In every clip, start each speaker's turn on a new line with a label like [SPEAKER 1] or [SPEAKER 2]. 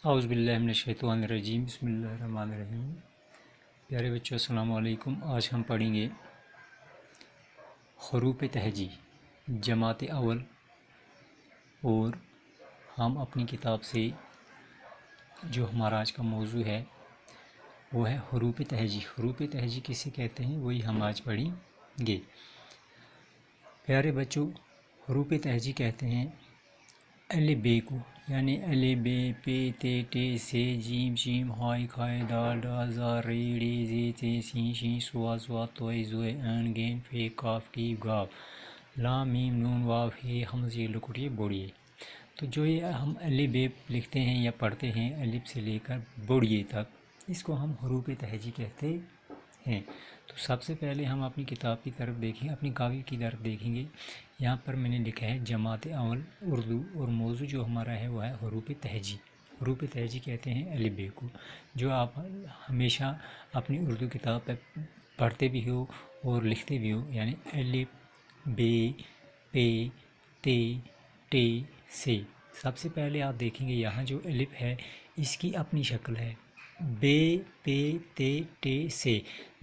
[SPEAKER 1] اعوذ باللہ من الشیطان الرجیم، بسم اللہ الرحمن الرحیم۔ پیارے بچوں السلام علیکم۔ آج ہم پڑھیں گے حروف تہجی جماعت اول، اور ہم اپنی کتاب سے جو ہمارا آج کا موضوع ہے وہ ہے حروف تہجی۔ حروف تہجی کسے کہتے ہیں وہی ہم آج پڑھیں گے۔ پیارے بچوں، حروف تہجی کہتے ہیں ا ب کو، یعنی ا ب پ ت ٹ ث ج ش ح خ د ಢ ذ ر ڑ ذ څ س ش ص ض ط ظ ع غ ف ق ف گ ل م ن و ح ح لکٹیے بوڑیے۔ تو جو یہ ہم ا ب لکھتے ہیں یا پڑھتے ہیں الف سے لے کر بوڑیے تک، اس کو ہم حروف تہجی کہتے ہیں۔ تو سب سے پہلے ہم اپنی کتاب کی طرف دیکھیں، اپنی کاپی کی طرف دیکھیں گے۔ یہاں پر میں نے لکھا ہے جماعت اول اردو، اور موضوع جو ہمارا ہے وہ ہے حروف تہجی۔ حروف تہجی کہتے ہیں ا ب کو، جو آپ ہمیشہ اپنی اردو کتاب پہ پڑھتے بھی ہو اور لکھتے بھی ہو، یعنی ا ب پ ت ٹ ث۔ سب سے پہلے آپ دیکھیں گے یہاں جو الف ہے اس کی اپنی شکل ہے ب پ ت ٹ ث۔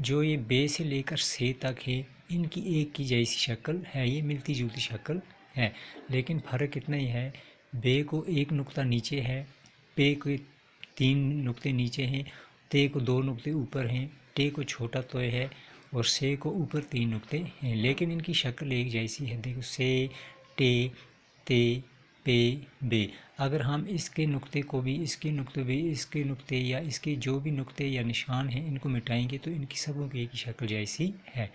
[SPEAKER 1] جو یہ ب سے لے کر ث تک ہے ان کی ایک کی جیسی شکل ہے، یہ ملتی جلتی شکل ہے، لیکن فرق اتنا ہی ہے ب کو ایک نقطہ نیچے ہے، پ کو 3 نقطے نیچے ہیں، ت کو 2 نقطے اوپر ہیں، ٹ کو چھوٹا تو ہے، اور ث کو اوپر 3 نقطے ہیں، لیکن ان کی شکل ایک جیسی ہے۔ دیکھو ث ٹ ت پ ب۔ اگر ہم اس کے نقطے کو بھی، اس کے نقطے بھی، اس کے نقطے یا اس کے جو بھی نقطے یا نشان ہیں ان کو مٹائیں گے تو ان کی سبوں کی ایک ہی شکل جیسی ہے،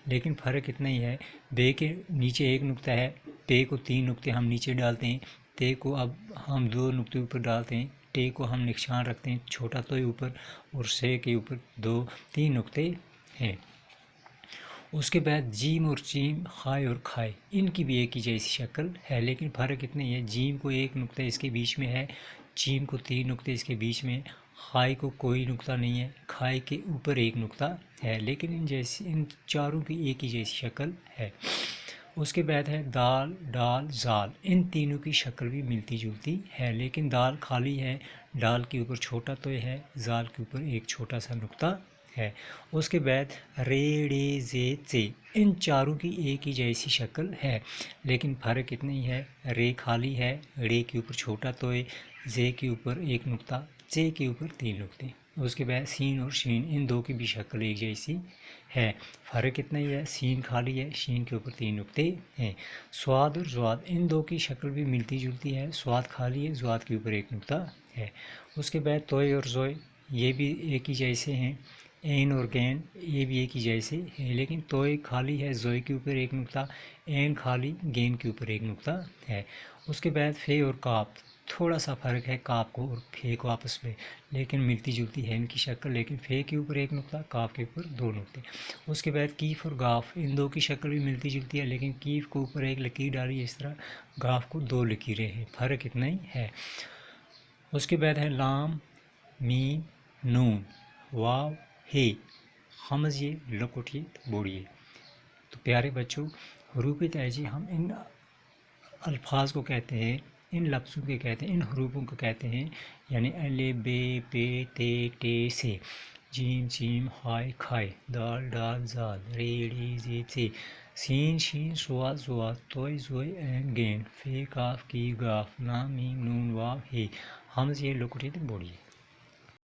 [SPEAKER 1] لیکن فرق اتنا ہی ہے ب کے نیچے ایک نقطہ ہے، پ کو 3 نقطے ہم نیچے ڈالتے ہیں، ت کو اب ہم 2 نقطے اوپر ڈالتے ہیں، ٹ کو ہم نشان رکھتے ہیں چھوٹا تو اوپر، اور ث کے اوپر 3 نقطے ہیں۔ اس کے بعد جیم اور چیم، خائے اور کھائے، ان کی بھی ایک ہی جیسی شکل ہے، لیکن فرق اتنا ہی ہے جیم کو 1 نقطہ اس کے بیچ میں ہے، چیم کو 3 نقطے اس کے بیچ میں، خائے کو کوئی نقطہ نہیں ہے، کھائے کے اوپر 1 نقطہ ہے، لیکن ان چاروں کی ایک ہی جیسی شکل ہے۔ اس کے بعد ہے دال، ڈال، زال۔ ان تینوں کی شکل بھی ملتی جلتی ہے، لیکن دال خالی ہے، ڈال کے اوپر چھوٹا تو ہے، زال کے اوپر ایک چھوٹا سا نقطہ ہے۔ اس کے بعد ر ڑ ز څ، ان چاروں کی ایک ہی جیسی شکل ہے، لیکن فرق اتنا ہی ہے ر خالی ہے، ڑ کے اوپر چھوٹا تو ہے، ز کے اوپر 1 نقطہ، څ کے اوپر 3 نقطے۔ اس کے بعد سین اور شین، ان دو کی بھی شکل ایک جیسی ہے، فرق اتنا ہی ہے سین خالی ہے، شین کے اوپر 3 نقطے ہیں۔ سواد اور زواد، ان دو کی شکل بھی ملتی جلتی ہے، سواد خالی ہے، زواد کے اوپر 1 نقطہ ہے۔ اس کے بعد توئے اور زوئے، یہ بھی ایک ہی جیسے ہیں، عین اور غین یہ بھی ایک ہی جیسے ہیں، لیکن توئے خالی ہے، زوئے کے اوپر 1 نقطہ، عین خالی، غین کے اوپر 1 نقطہ ہے۔ اس کے بعد فے اور کاف، تھوڑا سا فرق ہے کاف کو اور فے کو آپس میں، لیکن ملتی جلتی ہے ان کی شکل، لیکن فے کے اوپر 1 نقطہ، کاف کے اوپر 2 نقطے۔ اس کے بعد کیف اور گاف، ان دو کی شکل بھی ملتی جلتی ہے، لیکن کیف کو اوپر 1 لکیر ڈالی اس طرح، گاف کو 2 لکیریں ہیں، فرق اتنا ہی ہے۔ اس کے بعد ہے لام، میم، نون، واو، ہے، حمزے، لکٹیے، بوڑیے۔ تو پیارے بچوں، حروف تہجی ہم ان الفاظ کو کہتے ہیں، ان لفظوں کے کہتے ہیں، ان حروفوں کو کہتے ہیں، یعنی ا ب پ ت ٹ ث، جیم شین حائے کھائے، دال ڈال زال، ر ڑ ز څ، سین شین صاد ضاد طوء ظ ع غ ف ق ف گ ل م ن و ح حمزے، لکٹیے، بوڑیے۔